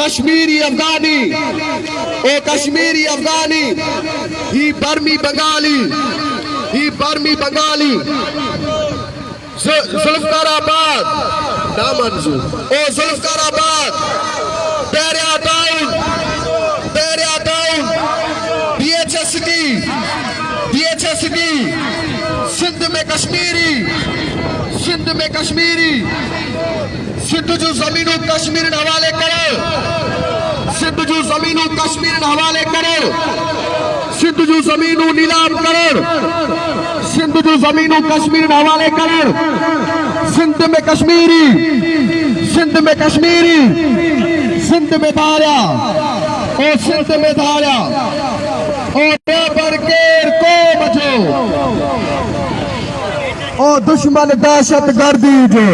कश्मीरी अफगानी, ओ कश्मीरी अफगानी, ही बर्मी बंगाली, ही बर्मी बंगाली, जुल्फकाराबाद नामंजूर, ओ जुल्फकाराबाद, बैरिया टाउन, DHSD, सिंध में कश्मीरी, सिंध में कश्मीरी, सिंध जो जमीनों कश्मीर हवाले करो, सिंध जो जमीनों कश्मीर हवाले करो, सिंध जो जमीनों नीलाम करो, सिंध जो जमीनों कश्मीर हवाले करो, सिंध में कश्मीरी, सिंध में कश्मीरी, सिंध में धारा, ओ सिंध में धारा, ओ पर केर को बचो, ओ दुश्मन दहशत गर्दी जो